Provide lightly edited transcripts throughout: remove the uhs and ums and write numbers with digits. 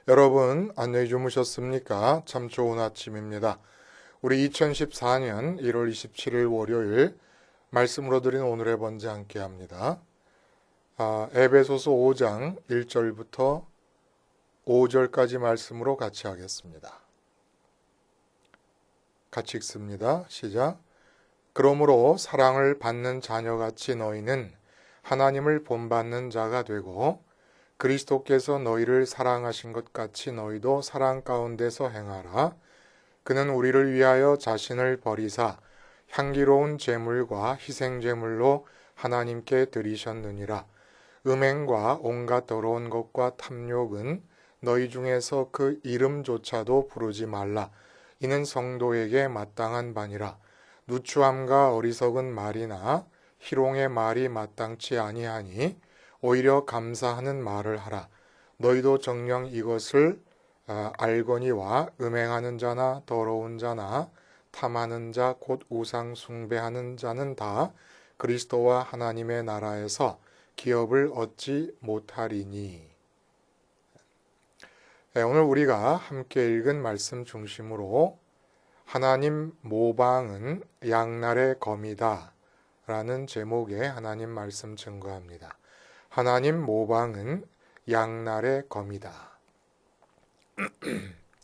여러분 안녕히 주무셨습니까? 참 좋은 아침입니다. 우리 2014년 1월 27일 월요일 말씀으로 드린 오늘의 번제 함께 합니다. 에베소서 5장 1절부터 5절까지 말씀으로 같이 하겠습니다. 같이 읽습니다. 시작. 그러므로 사랑을 받는 자녀같이 너희는 하나님을 본받는 자가 되고 그리스도께서 너희를 사랑하신 것 같이 너희도 사랑 가운데서 행하라. 그는 우리를 위하여 자신을 버리사 향기로운 제물과 희생제물로 하나님께 드리셨느니라. 음행과 온갖 더러운 것과 탐욕은 너희 중에서 그 이름조차도 부르지 말라. 이는 성도에게 마땅한 바니라. 누추함과 어리석은 말이나 희롱의 말이 마땅치 아니하니 오히려 감사하는 말을 하라. 너희도 정녕 이것을 알거니와 음행하는 자나 더러운 자나 탐하는 자 곧 우상 숭배하는 자는 다 그리스도와 하나님의 나라에서 기업을 얻지 못하리니. 오늘 우리가 함께 읽은 말씀 중심으로 하나님 모방은 양날의 검이다 라는 제목의 하나님 말씀 증거합니다. 하나님 모방은 양날의 검이다.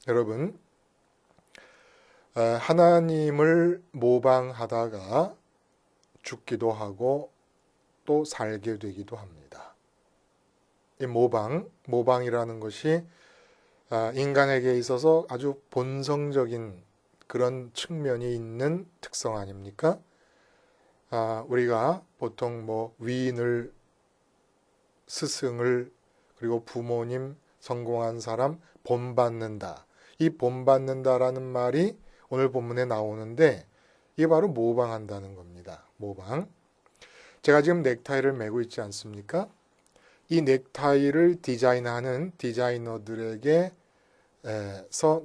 여러분, 하나님을 모방하다가 죽기도 하고 또 살게 되기도 합니다. 이 모방이라는 것이 인간에게 있어서 아주 본성적인 그런 측면이 있는 특성 아닙니까? 우리가 보통 위인을, 스승을, 그리고 부모님, 성공한 사람 본받는다. 이 본받는다라는 말이 오늘 본문에 나오는데 이게 바로 모방한다는 겁니다. 모방. 제가 지금 넥타이를 메고 있지 않습니까? 이 넥타이를 디자인하는 디자이너들에게서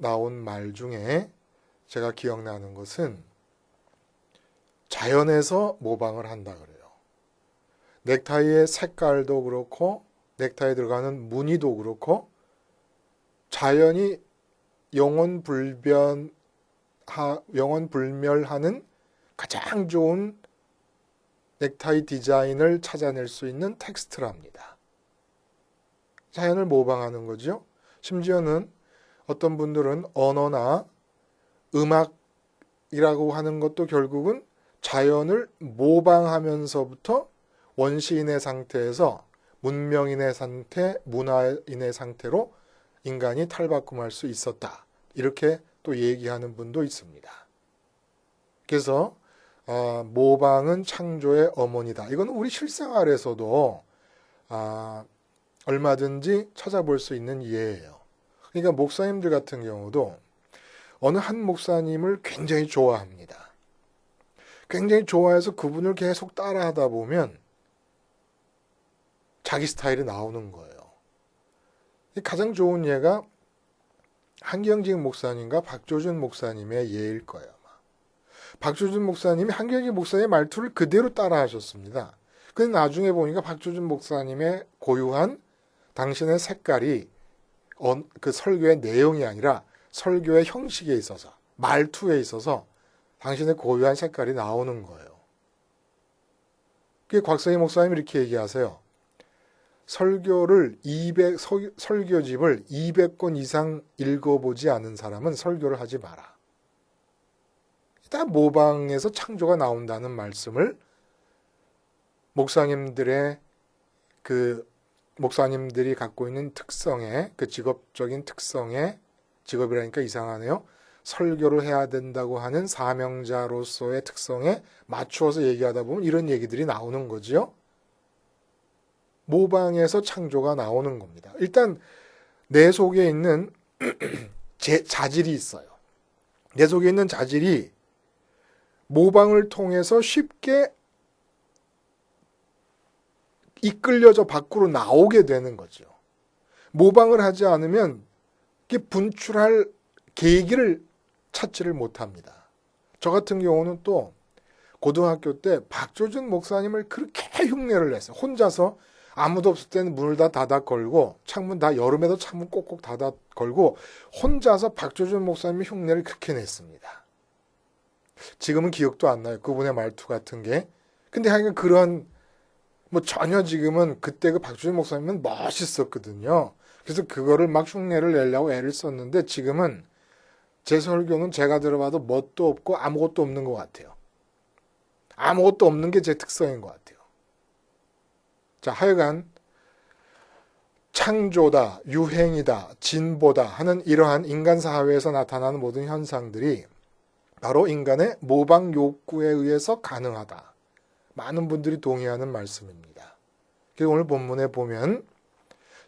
나온 말 중에 제가 기억나는 것은 자연에서 모방을 한다 그래요. 넥타이의 색깔도 그렇고 넥타이에 들어가는 무늬도 그렇고 자연이 영원불멸하는 가장 좋은 넥타이 디자인을 찾아낼 수 있는 텍스트랍니다. 자연을 모방하는 거죠. 심지어는 어떤 분들은 언어나 음악이라고 하는 것도 결국은 자연을 모방하면서부터 원시인의 상태에서 문명인의 상태, 문화인의 상태로 인간이 탈바꿈할 수 있었다. 이렇게 또 얘기하는 분도 있습니다. 그래서 모방은 창조의 어머니다. 이건 우리 실생활에서도 얼마든지 찾아볼 수 있는 예예요. 그러니까 목사님들 같은 경우도 어느 한 목사님을 굉장히 좋아합니다. 굉장히 좋아해서 그분을 계속 따라하다 보면 자기 스타일이 나오는 거예요. 가장 좋은 예가 한경직 목사님과 박조준 목사님의 예일 거예요. 박조준 목사님이 한경직 목사님의 말투를 그대로 따라하셨습니다. 근데 나중에 보니까 박조준 목사님의 고유한 당신의 색깔이 그 설교의 내용이 아니라 설교의 형식에 있어서, 말투에 있어서 당신의 고유한 색깔이 나오는 거예요. 그게 곽성희 목사님이 이렇게 얘기하세요. 설교집을 200권 이상 읽어보지 않은 사람은 설교를 하지 마라. 다 모방에서 창조가 나온다는 말씀을 목사님들이 갖고 있는 특성의, 그 직업적인 특성의, 직업이라니까 이상하네요. 설교를 해야 된다고 하는 사명자로서의 특성에 맞추어서 얘기하다 보면 이런 얘기들이 나오는 거죠. 모방에서 창조가 나오는 겁니다. 일단 내 속에 있는 자질이 있어요. 내 속에 있는 자질이 모방을 통해서 쉽게 이끌려져 밖으로 나오게 되는 거죠. 모방을 하지 않으면 분출할 계기를 찾지를 못합니다. 저 같은 경우는 또 고등학교 때 박조준 목사님을 그렇게 흉내를 냈어요. 혼자서 아무도 없을 때는 문을 다 닫아 걸고 창문 다 여름에도 창문 꼭꼭 닫아 걸고 혼자서 박조준 목사님이 흉내를 그렇게 냈습니다. 지금은 기억도 안 나요. 그분의 말투 같은 게. 근데 하여간 그런 뭐 전혀 지금은 그때 그 박조준 목사님은 멋있었거든요. 그래서 그거를 막 흉내를 내려고 애를 썼는데 지금은 제 설교는 제가 들어봐도 뭣도 없고 아무것도 없는 것 같아요. 아무것도 없는 게 제 특성인 것 같아요. 자, 하여간 창조다, 유행이다, 진보다 하는 이러한 인간 사회에서 나타나는 모든 현상들이 바로 인간의 모방 욕구에 의해서 가능하다. 많은 분들이 동의하는 말씀입니다. 그리고 오늘 본문에 보면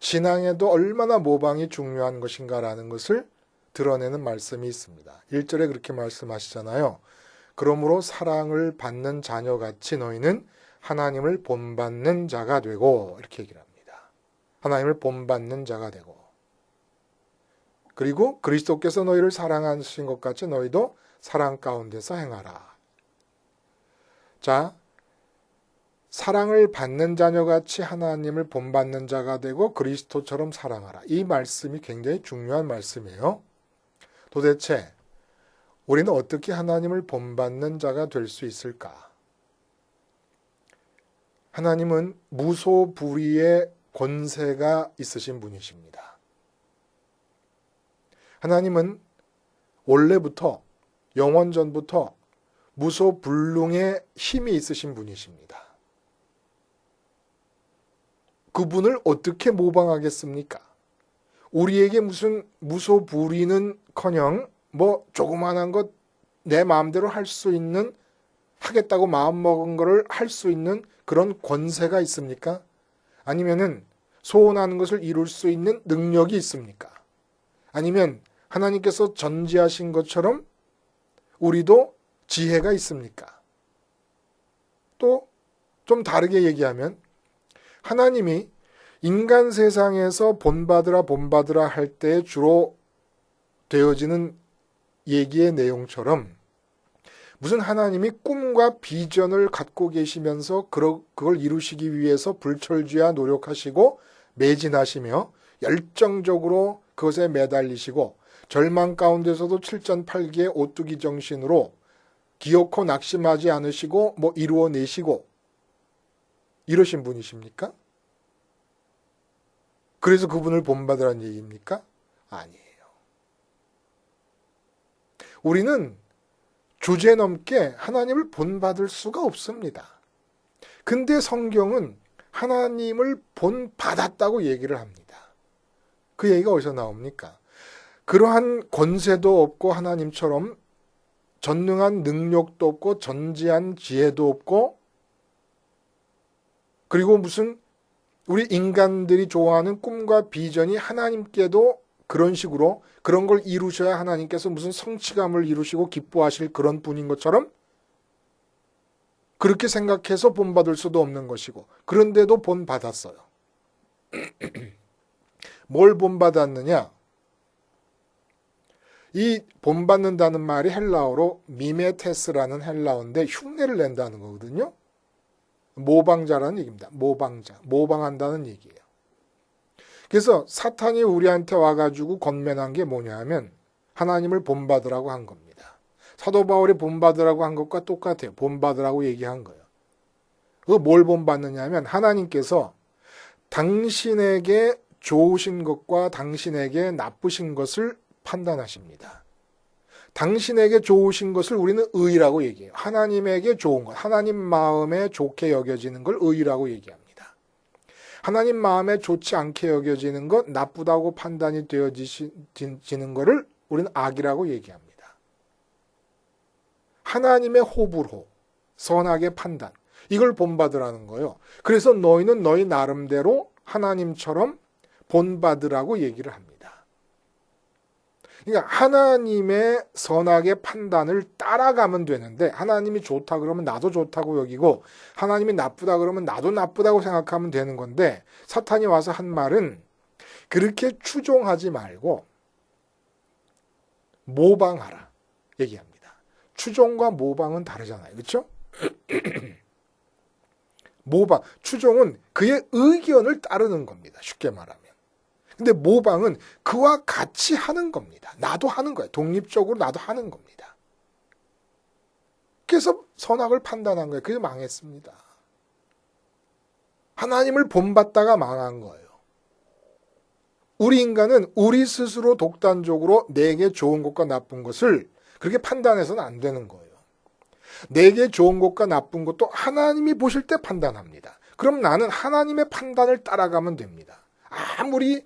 신앙에도 얼마나 모방이 중요한 것인가라는 것을 드러내는 말씀이 있습니다. 1절에 그렇게 말씀하시잖아요. 그러므로 사랑을 받는 자녀같이 너희는 하나님을 본받는 자가 되고 이렇게 얘기를 합니다. 하나님을 본받는 자가 되고 그리고 그리스도께서 너희를 사랑하신 것 같이 너희도 사랑 가운데서 행하라. 자, 사랑을 받는 자녀같이 하나님을 본받는 자가 되고 그리스도처럼 사랑하라. 이 말씀이 굉장히 중요한 말씀이에요. 도대체 우리는 어떻게 하나님을 본받는 자가 될 수 있을까? 하나님은 무소불위의 권세가 있으신 분이십니다. 하나님은 원래부터 영원전부터 무소불능의 힘이 있으신 분이십니다. 그분을 어떻게 모방하겠습니까? 우리에게 무슨 무소불위는커녕 뭐 조그만한 것 내 마음대로 할 수 있는 하겠다고 마음먹은 거를 할 수 있는 그런 권세가 있습니까? 아니면은 소원하는 것을 이룰 수 있는 능력이 있습니까? 아니면 하나님께서 전지하신 것처럼 우리도 지혜가 있습니까? 또 좀 다르게 얘기하면 하나님이 인간 세상에서 본받으라 할 때 주로 되어지는 얘기의 내용처럼 무슨 하나님이 꿈과 비전을 갖고 계시면서 그걸 이루시기 위해서 불철주야 노력하시고 매진하시며 열정적으로 그것에 매달리시고 절망 가운데서도 7전8기의 오뚜기 정신으로 기어코 낙심하지 않으시고 뭐 이루어내시고 이러신 분이십니까? 그래서 그분을 본받으라는 얘기입니까? 아니에요. 우리는 주제넘게 하나님을 본받을 수가 없습니다. 근데 성경은 하나님을 본받았다고 얘기를 합니다. 그 얘기가 어디서 나옵니까? 그러한 권세도 없고 하나님처럼 전능한 능력도 없고 전지한 지혜도 없고 그리고 무슨 우리 인간들이 좋아하는 꿈과 비전이 하나님께도 그런 식으로 그런 걸 이루셔야 하나님께서 무슨 성취감을 이루시고 기뻐하실 그런 분인 것처럼 그렇게 생각해서 본받을 수도 없는 것이고 그런데도 본받았어요. 뭘 본받았느냐? 이 본받는다는 말이 헬라어로 미메테스라는 헬라어인데 흉내를 낸다는 거거든요. 모방자라는 얘기입니다. 모방자, 모방한다는 얘기예요. 그래서 사탄이 우리한테 와가지고 권면한 게 뭐냐 하면 하나님을 본받으라고 한 겁니다. 사도 바울이 본받으라고 한 것과 똑같아요. 본받으라고 얘기한 거예요. 그 뭘 본받느냐 하면 하나님께서 당신에게 좋으신 것과 당신에게 나쁘신 것을 판단하십니다. 당신에게 좋으신 것을 우리는 의라고 얘기해요. 하나님에게 좋은 것, 하나님 마음에 좋게 여겨지는 걸 의라고 얘기합니다. 하나님 마음에 좋지 않게 여겨지는 것, 나쁘다고 판단이 되어지는 것을 우리는 악이라고 얘기합니다. 하나님의 호불호, 선악의 판단, 이걸 본받으라는 거예요. 그래서 너희는 너희 나름대로 하나님처럼 본받으라고 얘기를 합니다. 그러니까 하나님의 선악의 판단을 따라가면 되는데 하나님이 좋다 그러면 나도 좋다고 여기고 하나님이 나쁘다 그러면 나도 나쁘다고 생각하면 되는 건데 사탄이 와서 한 말은 그렇게 추종하지 말고 모방하라 얘기합니다. 추종과 모방은 다르잖아요. 그렇죠? 모방, 추종은 그의 의견을 따르는 겁니다. 쉽게 말하면. 근데 모방은 그와 같이 하는 겁니다. 나도 하는 거예요. 독립적으로 나도 하는 겁니다. 그래서 선악을 판단한 거예요. 그게 망했습니다. 하나님을 본받다가 망한 거예요. 우리 인간은 우리 스스로 독단적으로 내게 좋은 것과 나쁜 것을 그렇게 판단해서는 안 되는 거예요. 내게 좋은 것과 나쁜 것도 하나님이 보실 때 판단합니다. 그럼 나는 하나님의 판단을 따라가면 됩니다. 아무리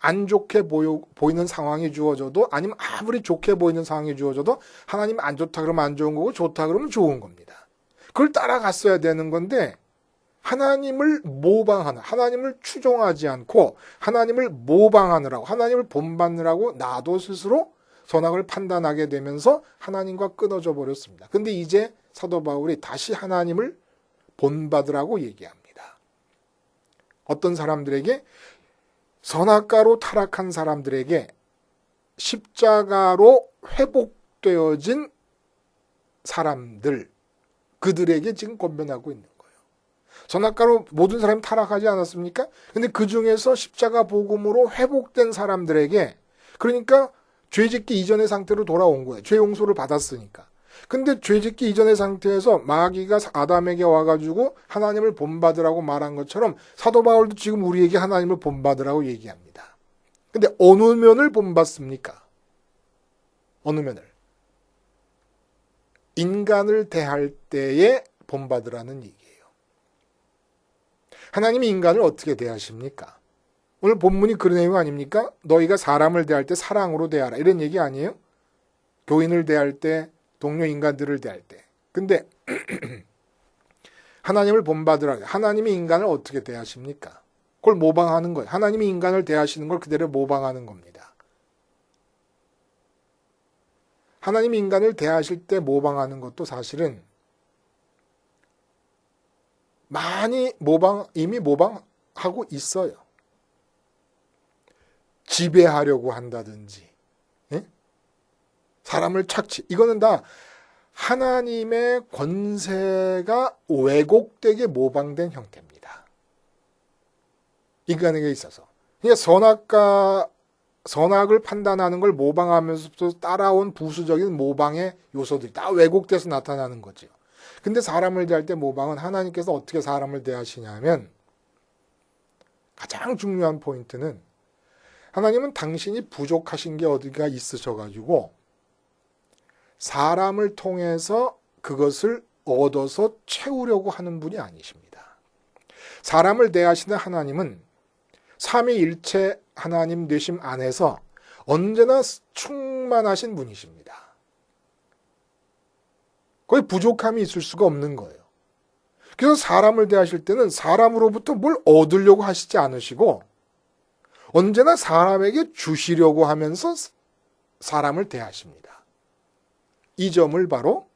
안 좋게 보이는 상황이 주어져도, 아니면 아무리 좋게 보이는 상황이 주어져도 하나님 안 좋다 그러면 안 좋은 거고 좋다 그러면 좋은 겁니다. 그걸 따라갔어야 되는 건데 하나님을 모방하는, 하나님을 추종하지 않고 하나님을 모방하느라고, 하나님을 본받느라고 나도 스스로 선악을 판단하게 되면서 하나님과 끊어져 버렸습니다. 근데 이제 사도 바울이 다시 하나님을 본받으라고 얘기합니다. 어떤 사람들에게, 선악과로 타락한 사람들에게 십자가로 회복되어진 사람들, 그들에게 지금 권면하고 있는 거예요. 선악과로 모든 사람이 타락하지 않았습니까? 근데 그 중에서 십자가 복음으로 회복된 사람들에게, 그러니까 죄짓기 이전의 상태로 돌아온 거예요. 죄 용서를 받았으니까. 근데 죄짓기 이전의 상태에서 마귀가 아담에게 와가지고 하나님을 본받으라고 말한 것처럼 사도 바울도 지금 우리에게 하나님을 본받으라고 얘기합니다. 근데 어느 면을 본받습니까? 어느 면을? 인간을 대할 때에 본받으라는 얘기예요. 하나님이 인간을 어떻게 대하십니까? 오늘 본문이 그런 내용 아닙니까? 너희가 사람을 대할 때 사랑으로 대하라. 이런 얘기 아니에요? 교인을 대할 때, 동료 인간들을 대할 때. 근데 하나님을 본받으라. 하나님이 인간을 어떻게 대하십니까? 그걸 모방하는 거예요. 하나님이 인간을 대하시는 걸 그대로 모방하는 겁니다. 하나님이 인간을 대하실 때 모방하는 것도 사실은 많이 이미 모방하고 있어요. 지배하려고 한다든지, 예? 사람을 착취, 이거는 다 하나님의 권세가 왜곡되게 모방된 형태입니다. 인간에게 있어서. 그러니까 선악을 판단하는 걸 모방하면서 따라온 부수적인 모방의 요소들이 다 왜곡돼서 나타나는 거죠. 근데 사람을 대할 때 모방은 하나님께서 어떻게 사람을 대하시냐면, 가장 중요한 포인트는 하나님은 당신이 부족하신 게 어디가 있으셔가지고 사람을 통해서 그것을 얻어서 채우려고 하는 분이 아니십니다. 사람을 대하시는 하나님은 삼위일체 하나님 되심 안에서 언제나 충만하신 분이십니다. 거의 부족함이 있을 수가 없는 거예요. 그래서 사람을 대하실 때는 사람으로부터 뭘 얻으려고 하시지 않으시고 언제나 사람에게 주시려고 하면서 사람을 대하십니다. 이 점을 바로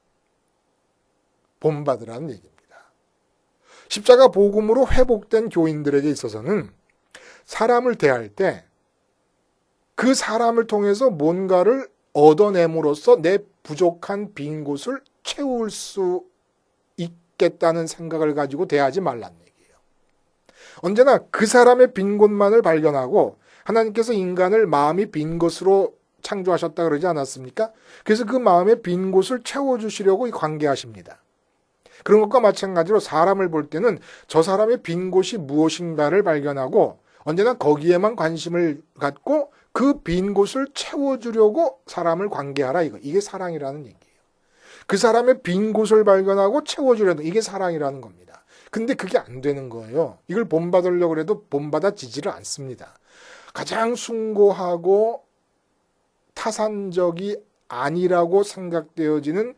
본받으라는 얘기입니다. 십자가 복음으로 회복된 교인들에게 있어서는 사람을 대할 때 그 사람을 통해서 뭔가를 얻어냄으로써 내 부족한 빈 곳을 채울 수 있겠다는 생각을 가지고 대하지 말라는 얘기예요. 언제나 그 사람의 빈 곳만을 발견하고, 하나님께서 인간을 마음이 빈 것으로 창조하셨다 그러지 않았습니까? 그래서 그 마음의 빈 곳을 채워주시려고 관계하십니다. 그런 것과 마찬가지로 사람을 볼 때는 저 사람의 빈 곳이 무엇인가를 발견하고 언제나 거기에만 관심을 갖고 그 빈 곳을 채워주려고 사람을 관계하라, 이게 사랑이라는 얘기예요. 그 사람의 빈 곳을 발견하고 채워주려는, 이게 사랑이라는 겁니다. 근데 그게 안 되는 거예요. 이걸 본받으려고 해도 본받아지지를 않습니다. 가장 숭고하고 타산적이 아니라고 생각되어지는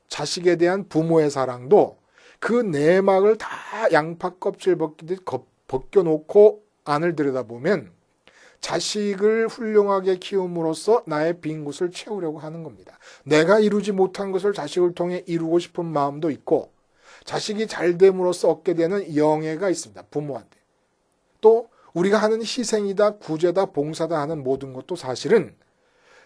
자식에 대한 부모의 사랑도 그 내막을 다 양파 껍질 벗기듯 벗겨놓고 안을 들여다보면 자식을 훌륭하게 키움으로써 나의 빈 곳을 채우려고 하는 겁니다. 내가 이루지 못한 것을 자식을 통해 이루고 싶은 마음도 있고, 자식이 잘 됨으로써 얻게 되는 영예가 있습니다. 부모한테. 또 우리가 하는 희생이다, 구제다, 봉사다 하는 모든 것도 사실은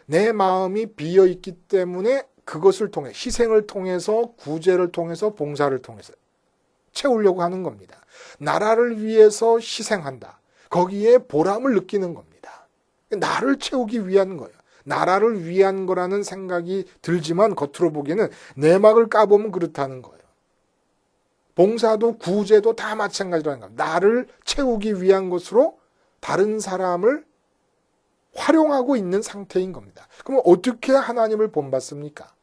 내 마음이 비어있기 때문에 그것을 통해, 희생을 통해서, 구제를 통해서, 봉사를 통해서 채우려고 하는 겁니다. 나라를 위해서 희생한다. 거기에 보람을 느끼는 겁니다. 나를 채우기 위한 거예요. 나라를 위한 거라는 생각이 들지만 겉으로 보기에는 내막을 까보면 그렇다는 거예요. 봉사도 구제도 다 마찬가지라는 겁니다. 나를 채우기 위한 것으로 다른 사람을 활용하고 있는 상태인 겁니다. 그럼 어떻게 하나님을 본받습니까?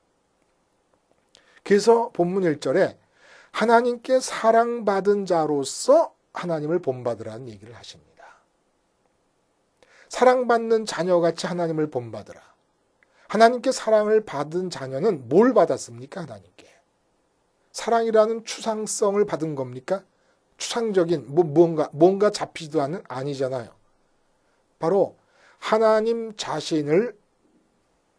그래서 본문 1절에 하나님께 사랑받은 자로서 하나님을 본받으라는 얘기를 하십니다. 사랑받는 자녀같이 하나님을 본받으라. 하나님께 사랑을 받은 자녀는 뭘 받았습니까? 하나님께. 사랑이라는 추상성을 받은 겁니까? 추상적인 뭔가 잡히지도 않는 아니잖아요. 바로 하나님 자신을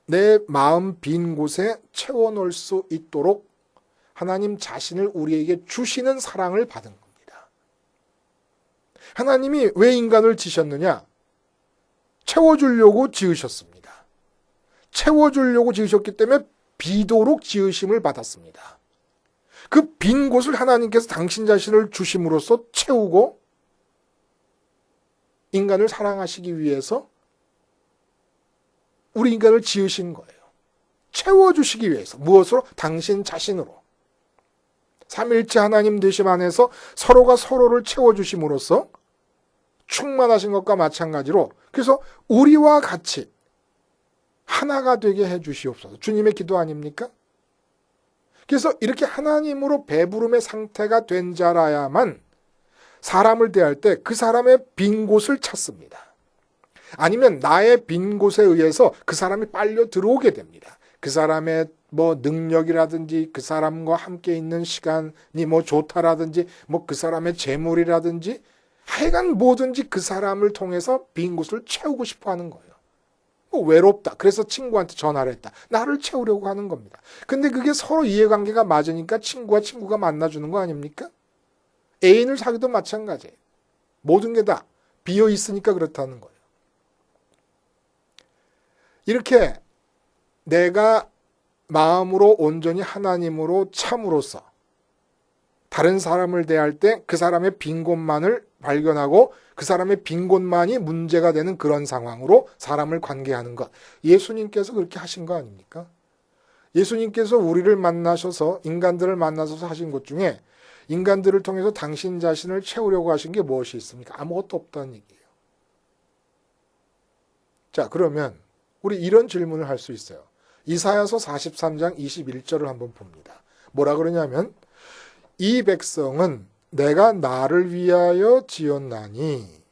내 마음 빈 곳에 채워놓을 수 있도록 하나님 자신을 우리에게 주시는 사랑을 받은 겁니다. 하나님이 왜 인간을 지으셨느냐? 채워주려고 지으셨습니다. 채워주려고 지으셨기 때문에 비도록 지으심을 받았습니다. 그 빈 곳을 하나님께서 당신 자신을 주심으로써 채우고 인간을 사랑하시기 위해서 우리 인간을 지으신 거예요. 채워주시기 위해서. 무엇으로? 당신 자신으로. 삼위일체 하나님 되심 안에서 서로가 서로를 채워주심으로써 충만하신 것과 마찬가지로 그래서 우리와 같이 하나가 되게 해주시옵소서. 주님의 기도 아닙니까? 그래서 이렇게 하나님으로 배부름의 상태가 된 자라야만 사람을 대할 때 그 사람의 빈 곳을 찾습니다. 아니면 나의 빈 곳에 의해서 그 사람이 빨려 들어오게 됩니다. 그 사람의 능력이라든지 그 사람과 함께 있는 시간이 좋다라든지 그 사람의 재물이라든지 하여간 뭐든지 그 사람을 통해서 빈 곳을 채우고 싶어 하는 거예요. 외롭다. 그래서 친구한테 전화를 했다. 나를 채우려고 하는 겁니다. 근데 그게 서로 이해관계가 맞으니까 친구가 만나주는 거 아닙니까? 애인을 사귀도 마찬가지예요. 모든 게 다 비어 있으니까 그렇다는 거예요. 이렇게 내가 마음으로 온전히 하나님으로 참으로써 다른 사람을 대할 때 그 사람의 빈 곳만을 발견하고 그 사람의 빈 곳만이 문제가 되는 그런 상황으로 사람을 관계하는 것. 예수님께서 그렇게 하신 거 아닙니까? 예수님께서 우리를 만나셔서 인간들을 만나셔서 하신 것 중에 인간들을 통해서 당신 자신을 채우려고 하신 게 무엇이 있습니까? 아무것도 없다는 얘기예요. 자, 그러면 우리 이런 질문을 할 수 있어요. 이사야서 43장 21절을 한번 봅니다. 뭐라 그러냐면 이 백성은 내가 나를 위하여 지었나니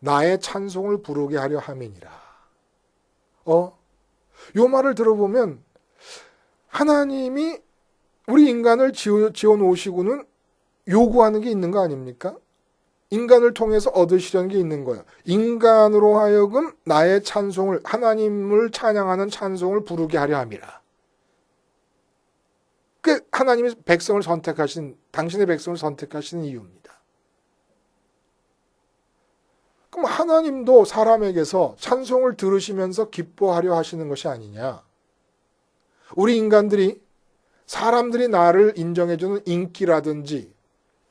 나의 찬송을 부르게 하려 함이니라. 요 말을 들어보면 하나님이 우리 인간을 지어 놓으시고는 요구하는 게 있는 거 아닙니까? 인간을 통해서 얻으시려는 게 있는 거예요. 인간으로 하여금 나의 찬송을, 하나님을 찬양하는 찬송을 부르게 하려 함이라. 그 하나님이 백성을 선택하신, 당신의 백성을 선택하시는 이유입니다. 그럼 하나님도 사람에게서 찬송을 들으시면서 기뻐하려 하시는 것이 아니냐? 우리 인간들이 사람들이 나를 인정해주는 인기라든지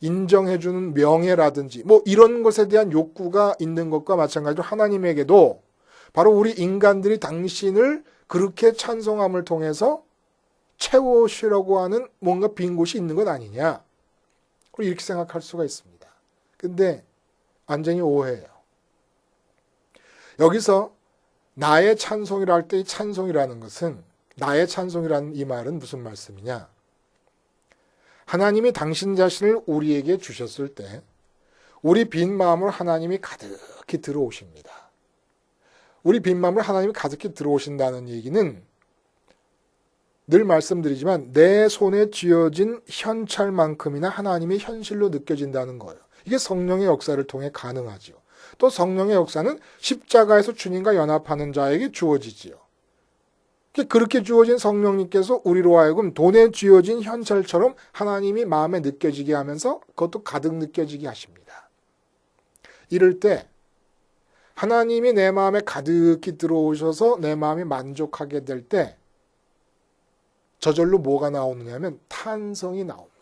인정해주는 명예라든지 이런 것에 대한 욕구가 있는 것과 마찬가지로 하나님에게도 바로 우리 인간들이 당신을 그렇게 찬송함을 통해서 채우시려고 하는 뭔가 빈 곳이 있는 것 아니냐. 우리 이렇게 생각할 수가 있습니다. 근데 완전히 오해예요. 여기서 나의 찬송이라 할 때 이 찬송이라는 것은 나의 찬송이라는 이 말은 무슨 말씀이냐. 하나님이 당신 자신을 우리에게 주셨을 때 우리 빈 마음을 하나님이 가득히 들어오십니다. 우리 빈 마음을 하나님이 가득히 들어오신다는 얘기는 늘 말씀드리지만 내 손에 쥐어진 현찰만큼이나 하나님의 현실로 느껴진다는 거예요. 이게 성령의 역사를 통해 가능하죠. 또 성령의 역사는 십자가에서 주님과 연합하는 자에게 주어지지요. 그렇게 주어진 성령님께서 우리로 하여금 돈에 쥐어진 현찰처럼 하나님이 마음에 느껴지게 하면서 그것도 가득 느껴지게 하십니다. 이럴 때 하나님이 내 마음에 가득히 들어오셔서 내 마음이 만족하게 될 때 저절로 뭐가 나오느냐 하면 탄성이 나옵니다.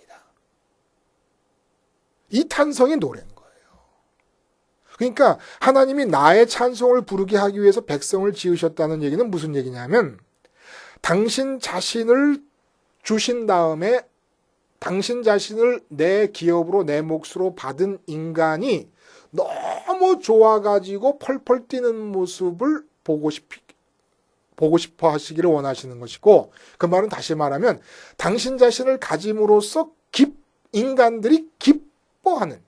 이 탄성이 노래인 거예요. 그러니까 하나님이 나의 찬송을 부르게 하기 위해서 백성을 지으셨다는 얘기는 무슨 얘기냐면 당신 자신을 주신 다음에 당신 자신을 내 기업으로 내 몫으로 받은 인간이 너무 좋아가지고 펄펄 뛰는 모습을 보고 싶어 하시기를 원하시는 것이고, 그 말은 다시 말하면 당신 자신을 가짐으로써 인간들이 기뻐하는,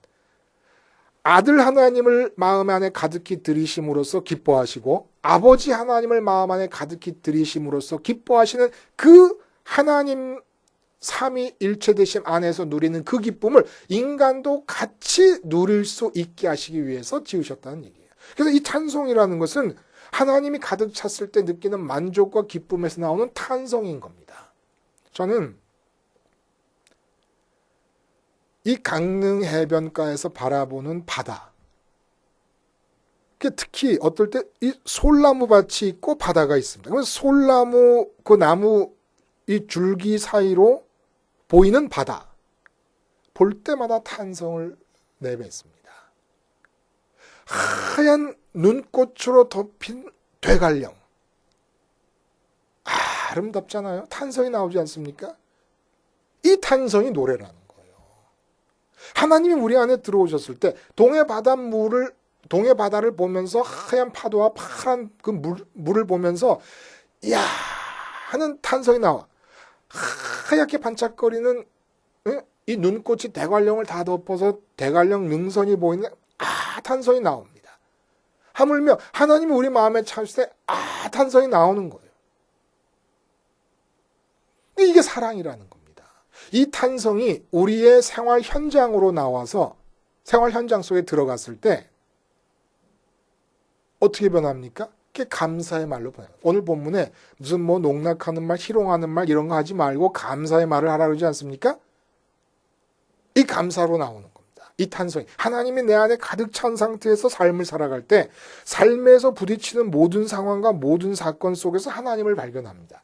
아들 하나님을 마음 안에 가득히 들이심으로써 기뻐하시고 아버지 하나님을 마음 안에 가득히 들이심으로써 기뻐하시는 그 하나님 삼위일체되심 안에서 누리는 그 기쁨을 인간도 같이 누릴 수 있게 하시기 위해서 지으셨다는 얘기예요. 그래서 이 찬송이라는 것은 하나님이 가득 찼을 때 느끼는 만족과 기쁨에서 나오는 탄성인 겁니다. 저는 이 강릉 해변가에서 바라보는 바다, 특히 어떨 때 이 솔나무 밭이 있고 바다가 있습니다. 그래서 솔나무 그 나무 이 줄기 사이로 보이는 바다, 볼 때마다 탄성을 내뱉습니다. 하얀 눈꽃으로 덮인 대관령, 아름답잖아요. 탄성이 나오지 않습니까? 이 탄성이 노래라는 거예요. 하나님이 우리 안에 들어오셨을 때 동해 바다를 보면서 하얀 파도와 파란 그 물을 보면서 이야 하는 탄성이 나와. 하얗게 반짝거리는 이 눈꽃이 대관령을 다 덮어서 대관령 능선이 보이는 탄성이 나옵니다. 하물며 하나님이 우리 마음에 찾을 때 탄성이 나오는 거예요. 이게 사랑이라는 겁니다. 이 탄성이 우리의 생활 현장으로 나와서 생활 현장 속에 들어갔을 때 어떻게 변합니까? 그게 감사의 말로 변해요. 오늘 본문에 무슨 농락하는 말, 희롱하는 말 이런 거 하지 말고 감사의 말을 하라 그러지 않습니까? 이 감사로 나오는 겁니다. 이 탄성이 하나님이 내 안에 가득 찬 상태에서 삶을 살아갈 때 삶에서 부딪히는 모든 상황과 모든 사건 속에서 하나님을 발견합니다.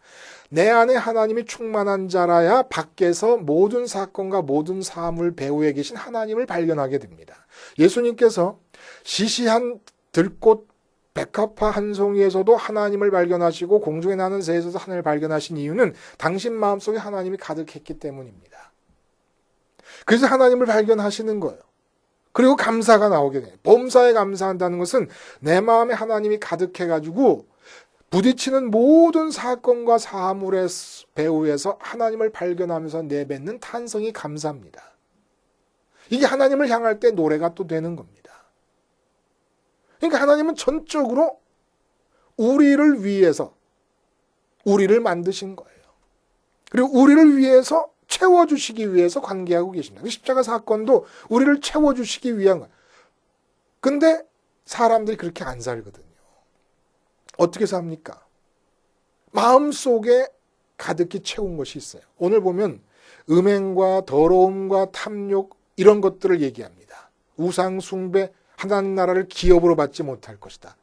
내 안에 하나님이 충만한 자라야 밖에서 모든 사건과 모든 사물 배후에 계신 하나님을 발견하게 됩니다. 예수님께서 시시한 들꽃 백합화 한 송이에서도 하나님을 발견하시고 공중에 나는 새에서도 하나님을 발견하신 이유는 당신 마음속에 하나님이 가득했기 때문입니다. 그래서 하나님을 발견하시는 거예요. 그리고 감사가 나오게 돼요. 범사에 감사한다는 것은 내 마음에 하나님이 가득해가지고 부딪히는 모든 사건과 사물의 배후에서 하나님을 발견하면서 내뱉는 탄성이 감사입니다. 이게 하나님을 향할 때 노래가 또 되는 겁니다. 그러니까 하나님은 전적으로 우리를 위해서 우리를 만드신 거예요. 그리고 우리를 위해서 채워주시기 위해서 관계하고 계십니다. 십자가 사건도 우리를 채워주시기 위한 거예요. 근데 사람들이 그렇게 안 살거든요. 어떻게 삽니까? 마음속에 가득히 채운 것이 있어요. 오늘 보면 음행과 더러움과 탐욕 이런 것들을 얘기합니다. 우상 숭배, 하나님 나라를 기업으로 받지 못할 것이다.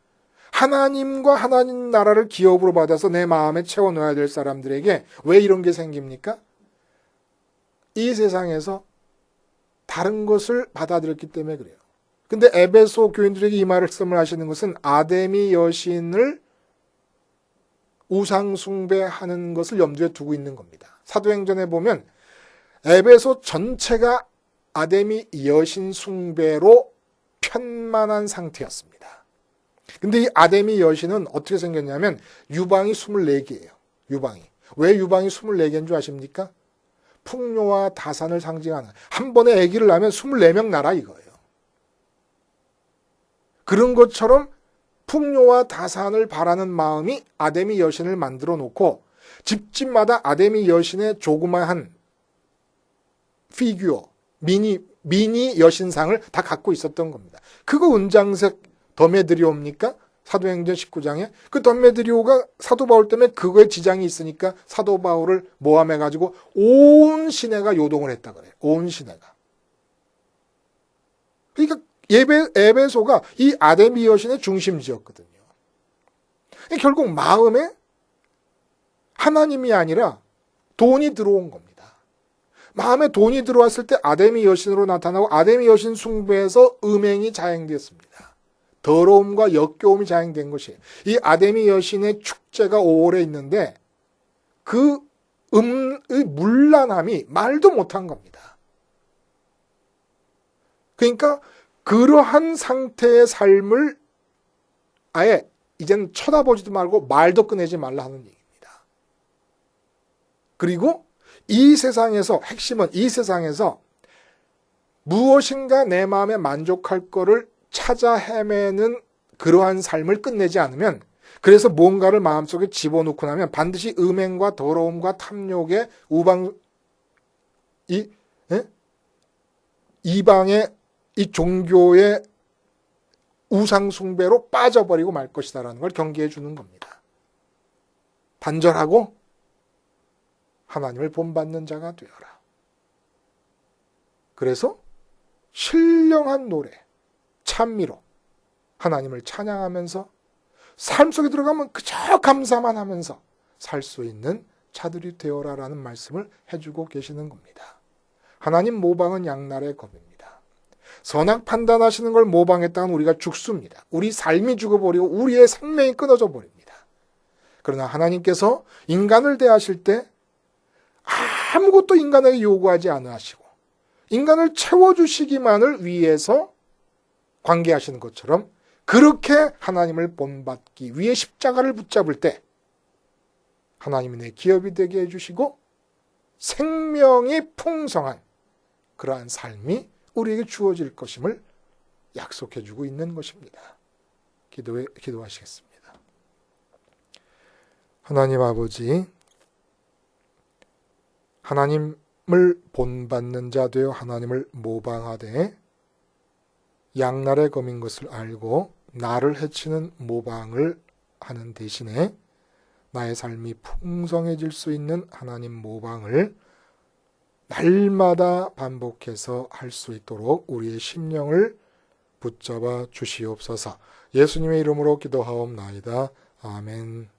하나님과 하나님 나라를 기업으로 받아서 내 마음에 채워넣어야 될 사람들에게 왜 이런 게 생깁니까? 이 세상에서 다른 것을 받아들였기 때문에 그래요. 근데 에베소 교인들에게 이 말씀을 하시는 것은 아데미 여신을 우상 숭배하는 것을 염두에 두고 있는 겁니다. 사도행전에 보면 에베소 전체가 아데미 여신 숭배로 편만한 상태였습니다. 근데 이 아데미 여신은 어떻게 생겼냐면 유방이 24개예요. 유방이. 왜 유방이 24개인 줄 아십니까? 풍요와 다산을 상징하는, 한 번에 아기를 낳으면 24명 낳아라 이거예요. 그런 것처럼 풍요와 다산을 바라는 마음이 아데미 여신을 만들어 놓고 집집마다 아데미 여신의 조그마한 피규어, 미니 여신상을 다 갖고 있었던 겁니다. 그거 은장색 더메드리오입니까? 사도행전 19장에 그 더메드리오가 사도 바울 때문에 그거에 지장이 있으니까 사도 바울을 모함해가지고 온 시내가 요동을 했다 그래요. 온 시내가. 그러니까 에베소가 이 아데미 여신의 중심지였거든요. 결국 마음에 하나님이 아니라 돈이 들어온 겁니다. 마음에 돈이 들어왔을 때 아데미 여신으로 나타나고 아데미 여신 숭배에서 음행이 자행되었습니다. 더러움과 역겨움이 자행된 것이에요. 이 아데미 여신의 축제가 5월에 있는데 그 의 문란함이 말도 못한 겁니다. 그러니까 그러한 상태의 삶을 아예 이제는 쳐다보지도 말고 말도 꺼내지 말라 하는 얘기입니다. 그리고 이 세상에서 핵심은 이 세상에서 무엇인가 내 마음에 만족할 거를 찾아 헤매는 그러한 삶을 끝내지 않으면, 그래서 뭔가를 마음속에 집어넣고 나면 반드시 음행과 더러움과 탐욕의 이방의 이 종교의 우상 숭배로 빠져버리고 말 것이다라는 걸 경계해 주는 겁니다. 단절하고 하나님을 본받는 자가 되어라. 그래서 신령한 노래, 찬미로 하나님을 찬양하면서 삶 속에 들어가면 그저 감사만 하면서 살 수 있는 자들이 되어라라는 말씀을 해주고 계시는 겁니다. 하나님 모방은 양날의 검입니다. 선악 판단하시는 걸 모방했다간 우리가 죽습니다. 우리 삶이 죽어버리고 우리의 생명이 끊어져 버립니다. 그러나 하나님께서 인간을 대하실 때 아무것도 인간에게 요구하지 않으시고 인간을 채워주시기만을 위해서 관계하시는 것처럼 그렇게 하나님을 본받기 위해 십자가를 붙잡을 때 하나님이 내 기업이 되게 해주시고 생명이 풍성한 그러한 삶이 우리에게 주어질 것임을 약속해주고 있는 것입니다. 기도하시겠습니다. 하나님 아버지, 하나님을 본받는 자 되어 하나님을 모방하되 양날의 검인 것을 알고 나를 해치는 모방을 하는 대신에 나의 삶이 풍성해질 수 있는 하나님 모방을 날마다 반복해서 할 수 있도록 우리의 심령을 붙잡아 주시옵소서. 예수님의 이름으로 기도하옵나이다. 아멘.